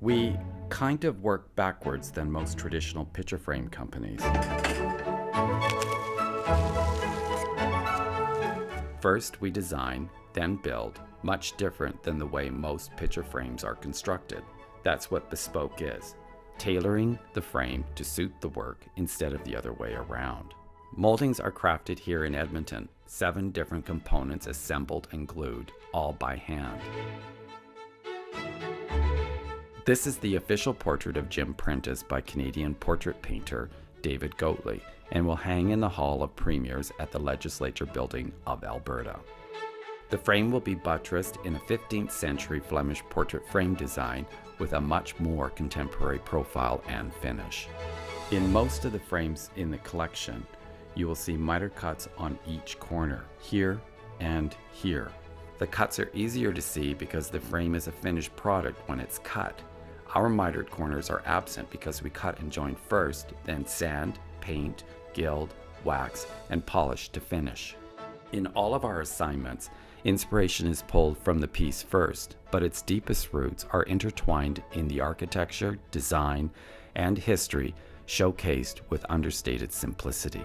We kind of work backwards than most traditional picture frame companies. First, we design, then build, much different than the way most picture frames are constructed. That's what bespoke is, tailoring the frame to suit the work instead of the other way around. Moldings are crafted here in Edmonton, 7 different components assembled and glued, all by hand. This is the official portrait of Jim Prentice by Canadian portrait painter David Goatley, and will hang in the Hall of Premiers at the Legislature Building of Alberta. The frame will be buttressed in a 15th century Flemish portrait frame design with a much more contemporary profile and finish. In most of the frames in the collection, you will see miter cuts on each corner, here and here. The cuts are easier to see because the frame is a finished product when it's cut. Our mitered corners are absent because we cut and join first, then sand, paint, gild, wax, and polish to finish. In all of our assignments, inspiration is pulled from the piece first, but its deepest roots are intertwined in the architecture, design, and history showcased with understated simplicity.